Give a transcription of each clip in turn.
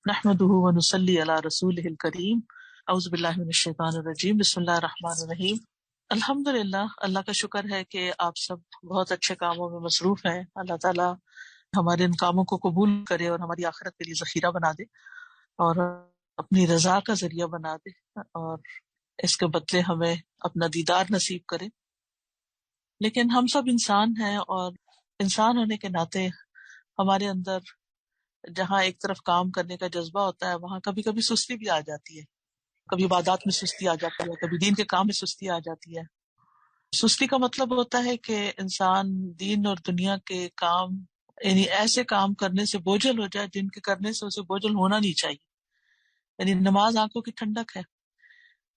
نحمده ونصلي على رسوله الكريم اعوذ باللہ من الشیطان الرجیم بسم اللہ الرحمن الرحیم الحمدللہ اللہ کا شکر ہے کہ آپ سب بہت اچھے کاموں میں مصروف ہیں. اللہ تعالیٰ ہمارے ان کاموں کو قبول کرے اور ہماری آخرت کے لیے ذخیرہ بنا دے اور اپنی رضا کا ذریعہ بنا دے اور اس کے بدلے ہمیں اپنا دیدار نصیب کرے. لیکن ہم سب انسان ہیں اور انسان ہونے کے ناطے ہمارے اندر جہاں ایک طرف کام کرنے کا جذبہ ہوتا ہے وہاں کبھی کبھی سستی بھی آ جاتی ہے. کبھی عبادات میں سستی آ جاتی ہے, کبھی دین کے کام میں سستی آ جاتی ہے. سستی کا مطلب ہوتا ہے کہ انسان دین اور دنیا کے کام یعنی ایسے کام کرنے سے بوجھل ہو جائے جن کے کرنے سے اسے بوجھل ہونا نہیں چاہیے. یعنی نماز آنکھوں کی ٹھنڈک ہے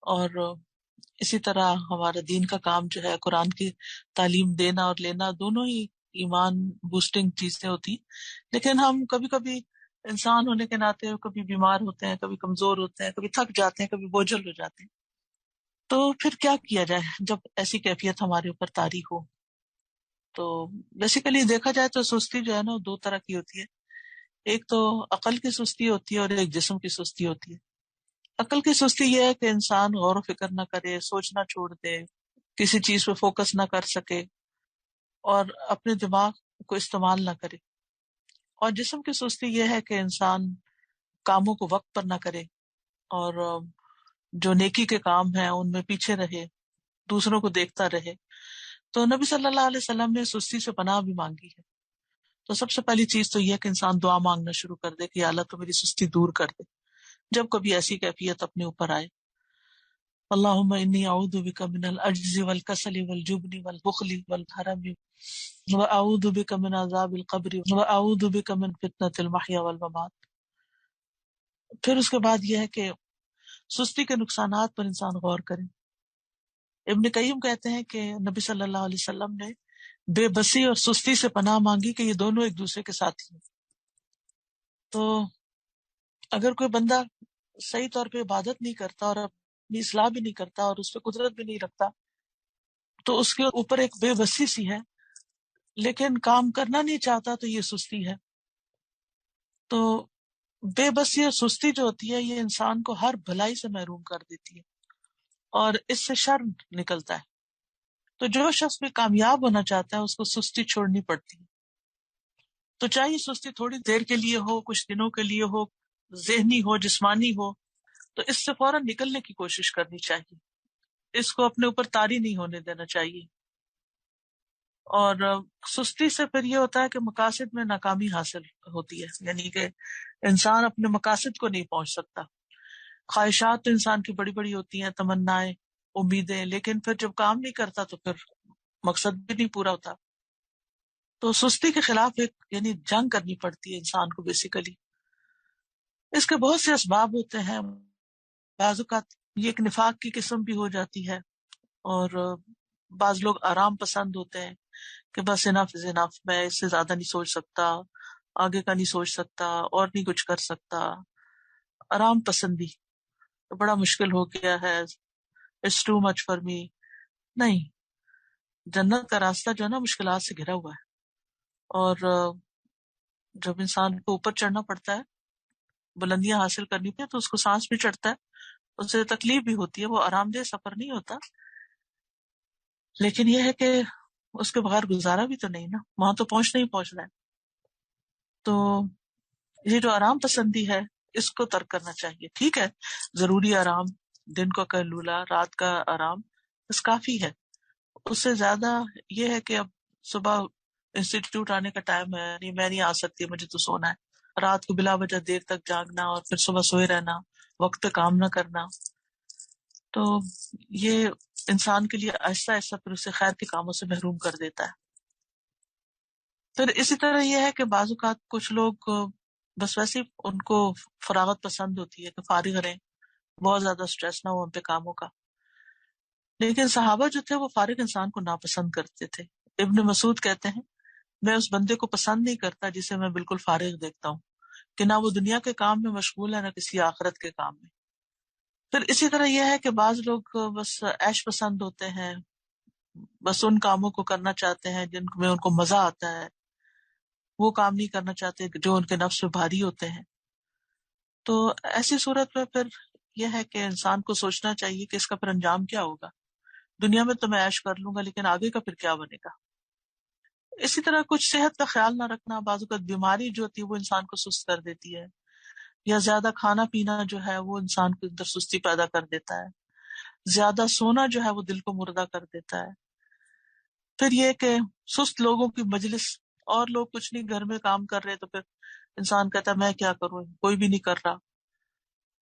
اور اسی طرح ہمارا دین کا کام جو ہے قرآن کی تعلیم دینا اور لینا دونوں ہی ایمان بوسٹنگ چیزیں ہوتی. لیکن ہم کبھی کبھی انسان ہونے کے ناطے کبھی بیمار ہوتے ہیں, کبھی کمزور ہوتے ہیں, کبھی تھک جاتے ہیں, کبھی بوجھل ہو جاتے ہیں. تو پھر کیا کیا جائے جب ایسی کیفیت ہمارے اوپر طاری ہو؟ تو بیسیکلی دیکھا جائے تو سستی جو ہے نا دو طرح کی ہوتی ہے. ایک تو عقل کی سستی ہوتی ہے اور ایک جسم کی سستی ہوتی ہے. عقل کی سستی یہ ہے کہ انسان غور و فکر نہ کرے, سوچنا چھوڑ دے, کسی چیز پہ فوکس نہ کر سکے اور اپنے دماغ کو استعمال نہ کرے. اور جسم کی سستی یہ ہے کہ انسان کاموں کو وقت پر نہ کرے اور جو نیکی کے کام ہیں ان میں پیچھے رہے, دوسروں کو دیکھتا رہے. تو نبی صلی اللہ علیہ وسلم نے سستی سے پناہ بھی مانگی ہے. تو سب سے پہلی چیز تو یہ ہے کہ انسان دعا مانگنا شروع کر دے کہ یا اللہ تو میری سستی دور کر دے جب کبھی ایسی کیفیت اپنے اوپر آئے. اللہم انی اعوذ بک من العجز والکسل والجبن والبخل والحرم واعوذ بک من عذاب القبر واعوذ بک من فتنۃ المحیا والممات. پھر اس کے بعد یہ ہے کہ سستی کے نقصانات پر انسان غور کرے. ابن قیم کہتے ہیں کہ نبی صلی اللہ علیہ وسلم نے بے بسی اور سستی سے پناہ مانگی کہ یہ دونوں ایک دوسرے کے ساتھی ہیں. تو اگر کوئی بندہ صحیح طور پہ عبادت نہیں کرتا اور اپنی اصلاح بھی نہیں کرتا اور اس پہ قدرت بھی نہیں رکھتا تو اس کے اوپر ایک بے بسی سی ہے, لیکن کام کرنا نہیں چاہتا تو یہ سستی ہے. تو بے بسی اور سستی جو ہوتی ہے یہ انسان کو ہر بھلائی سے محروم کر دیتی ہے اور اس سے شر نکلتا ہے. تو جو شخص بھی کامیاب ہونا چاہتا ہے اس کو سستی چھوڑنی پڑتی ہے. تو چاہے سستی تھوڑی دیر کے لیے ہو, کچھ دنوں کے لیے ہو, ذہنی ہو, جسمانی ہو, تو اس سے فوراً نکلنے کی کوشش کرنی چاہیے. اس کو اپنے اوپر طاری نہیں ہونے دینا چاہیے. اور سستی سے پھر یہ ہوتا ہے کہ مقاصد میں ناکامی حاصل ہوتی ہے, یعنی کہ انسان اپنے مقاصد کو نہیں پہنچ سکتا. خواہشات تو انسان کی بڑی بڑی ہوتی ہیں, تمنائیں, امیدیں, لیکن پھر جب کام نہیں کرتا تو پھر مقصد بھی نہیں پورا ہوتا. تو سستی کے خلاف ایک یعنی جنگ کرنی پڑتی ہے انسان کو بیسیکلی. اس کے بہت سے اسباب ہوتے ہیں. بعض اوقات یہ ایک نفاق کی قسم بھی ہو جاتی ہے اور بعض لوگ آرام پسند ہوتے ہیں کہ بس انف از انف, میں اس سے زیادہ نہیں سوچ سکتا, آگے کا نہیں سوچ سکتا اور نہیں کچھ کر سکتا. آرام پسندی بڑا مشکل ہو گیا ہے, it's too much for me. نہیں, جنت کا راستہ جو ہے نا مشکلات سے گھرا ہوا ہے اور جب انسان کو اوپر چڑھنا پڑتا ہے, بلندیاں حاصل کرنی پہ, تو اس کو سانس بھی چڑھتا ہے, اسے تکلیف بھی ہوتی ہے. وہ آرام دہ سفر نہیں ہوتا, لیکن یہ ہے کہ اس کے بغیر گزارا بھی تو نہیں نا, وہاں تو پہنچنا ہی پہنچنا ہے. تو یہ جو آرام پسندی ہے اس کو ترک کرنا چاہیے. ٹھیک ہے, ضروری آرام, دن کا قیلولہ, رات کا آرام بس کافی ہے. اس سے زیادہ یہ ہے کہ اب صبح انسٹیٹیوٹ آنے کا ٹائم ہے, نہیں میں نہیں آ سکتی, مجھے تو سونا ہے. رات کو بلا وجہ دیر تک جاگنا اور پھر صبح سوئے رہنا, وقت پہ کام نہ کرنا. تو یہ انسان کے لیے آہستہ آہستہ پھر اسے خیر کے کاموں سے محروم کر دیتا ہے. پھر اسی طرح یہ ہے کہ بعض اوقات کچھ لوگ بس ویسے ہی ان کو فراغت پسند ہوتی ہے کہ فارغ رہیں, بہت زیادہ سٹریس نہ ہو ان پہ کاموں کا. لیکن صحابہ جو تھے وہ فارغ انسان کو ناپسند کرتے تھے. ابن مسعود کہتے ہیں میں اس بندے کو پسند نہیں کرتا جسے میں بالکل فارغ دیکھتا ہوں, کہ نہ وہ دنیا کے کام میں مشغول ہے نہ کسی آخرت کے کام میں. پھر اسی طرح یہ ہے کہ بعض لوگ بس عیش پسند ہوتے ہیں, بس ان کاموں کو کرنا چاہتے ہیں جن میں ان کو مزہ آتا ہے, وہ کام نہیں کرنا چاہتے جو ان کے نفس پہ بھاری ہوتے ہیں. تو ایسی صورت میں پھر یہ ہے کہ انسان کو سوچنا چاہیے کہ اس کا پھر انجام کیا ہوگا. دنیا میں تو میں عیش کر لوں گا، لیکن آگے کا پھر کیا بنے گا. اسی طرح کچھ صحت کا خیال نہ رکھنا، بعض اوقات بیماری جو ہوتی ہے وہ انسان کو سست کر دیتی ہے، یا زیادہ کھانا پینا جو ہے وہ انسان کے اندر سستی پیدا کر دیتا ہے، زیادہ سونا جو ہے وہ دل کو مردہ کر دیتا ہے. پھر یہ کہ سست لوگوں کی مجلس، اور لوگ کچھ نہیں گھر میں کام کر رہے تو پھر انسان کہتا ہے میں کیا کروں، کوئی بھی نہیں کر رہا.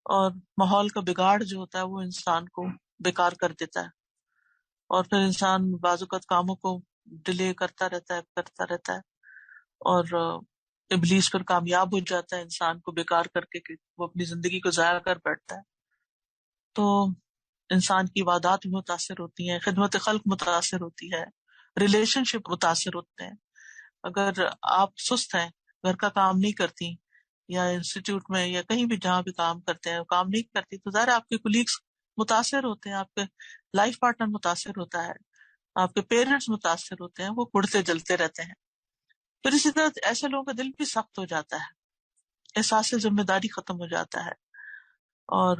اور ماحول کا بگاڑ جو ہوتا ہے وہ انسان کو بیکار کر دیتا ہے، اور پھر انسان بعض اوقات کاموں کو ڈیلے کرتا رہتا ہے اور ابلیس پر کامیاب ہو جاتا ہے انسان کو بیکار کر کے کہ وہ اپنی زندگی کو ضائع کر بیٹھتا ہے. تو انسان کی عبادات بھی متاثر ہوتی ہیں، خدمت خلق متاثر ہوتی ہے، ریلیشن شپ متاثر ہوتے ہیں. اگر آپ سست ہیں، گھر کا کام نہیں کرتی، یا انسٹیٹیوٹ میں یا کہیں بھی جہاں بھی کام کرتے ہیں کام نہیں کرتی، تو ظاہر آپ کے کولیگس متاثر ہوتے ہیں، آپ کے لائف پارٹنر متاثر ہوتا ہے، آپ کے پیرنٹس متاثر ہوتے ہیں، وہ اڑتے جلتے رہتے ہیں. پھر اسی طرح ایسے لوگوں کا دل بھی سخت ہو جاتا ہے، احساس ذمہ داری ختم ہو جاتا ہے، اور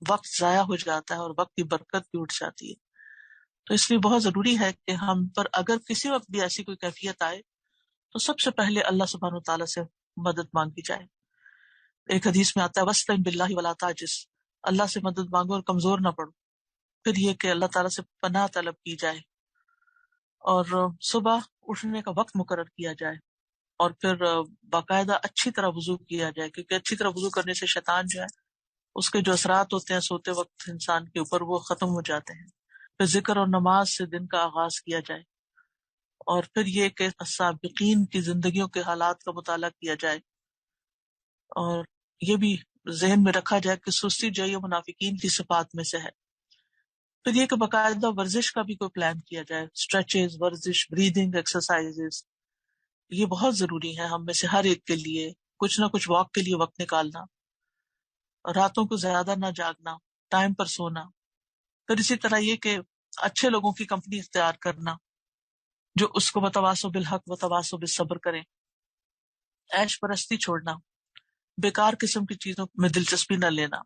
وقت ضائع ہو جاتا ہے، اور وقت کی برکت بھی اٹھ جاتی ہے. تو اس لیے بہت ضروری ہے کہ ہم پر اگر کسی وقت بھی ایسی کوئی کیفیت آئے تو سب سے پہلے اللہ سبحانہ و تعالیٰ سے مدد مانگی جائے. ایک حدیث میں آتا ہے وَاسْتَعِن بِاللَّهِ وَلَا تَعْجِزْ، اللہ سے مدد مانگو اور کمزور نہ پڑو. پھر یہ کہ اللہ تعالیٰ سے پناہ طلب کی جائے، اور صبح اٹھنے کا وقت مقرر کیا جائے، اور پھر باقاعدہ اچھی طرح وضو کیا جائے، کیونکہ اچھی طرح وضو کرنے سے شیطان جو ہے اس کے جو اثرات ہوتے ہیں سوتے وقت انسان کے اوپر وہ ختم ہو جاتے ہیں. پھر ذکر اور نماز سے دن کا آغاز کیا جائے، اور پھر یہ کہ سابقین کی زندگیوں کے حالات کا مطالعہ کیا جائے، اور یہ بھی ذہن میں رکھا جائے کہ سستی جو ہے یہ منافقین کی صفات میں سے ہے. پھر یہ کہ باقاعدہ ورزش کا بھی کوئی پلان کیا جائے، اسٹریچز، ورزش، بریدنگ ایکسرسائزز، یہ بہت ضروری ہے ہم میں سے ہر ایک کے لیے. کچھ نہ کچھ واک کے لیے وقت نکالنا، راتوں کو زیادہ نہ جاگنا، ٹائم پر سونا. پھر اسی طرح یہ کہ اچھے لوگوں کی کمپنی اختیار کرنا جو اس کو وتواصوا بالحق وتواصوا بالصبر کریں. عیش پرستی چھوڑنا، بیکار قسم کی چیزوں میں دلچسپی نہ لینا.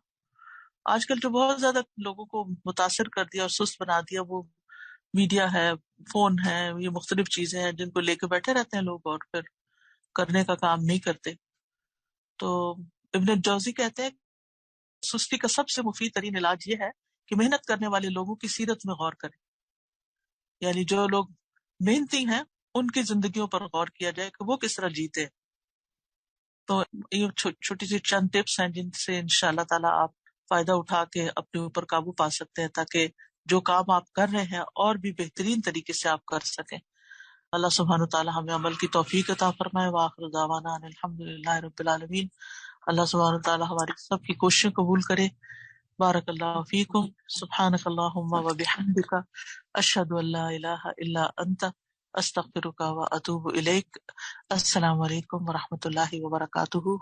آج کل جو بہت زیادہ لوگوں کو متاثر کر دیا اور سست بنا دیا وہ میڈیا ہے، فون ہے، یہ مختلف چیزیں ہیں جن کو لے کے بیٹھے رہتے ہیں لوگ اور پھر کرنے کا کام نہیں کرتے. تو ابن جوزی کہتے ہیں سستی کا سب سے مفید ترین علاج یہ ہے کہ محنت کرنے والے لوگوں کی سیرت میں غور کریں، یعنی جو لوگ محنتی ہیں ان کی زندگیوں پر غور کیا جائے کہ وہ کس طرح جیتے. تو یہ چھوٹی سی چند ٹپس ہیں جن سے انشاءاللہ تعالیٰ آپ فائدہ اٹھا کے اپنے اوپر قابو پا سکتے ہیں، تاکہ جو کام آپ کر رہے ہیں اور بھی بہترین طریقے سے آپ کر سکیں. اللہ سبحانہ تعالیٰ ہمیں عمل کی توفیق عطا فرمائے. وآخر دعوانا ان الحمدللہ رب العالمین. اللہ سبحانہ تعالیٰ ہماری سب کی کوششیں قبول کرے. بارک اللہ فیکم. سبحانک اللہم و بحمدک، اشہد ان لا الہ الا انت، استغفرک و اتوب الیک. السلام علیکم و رحمۃ اللہ وبرکاتہ.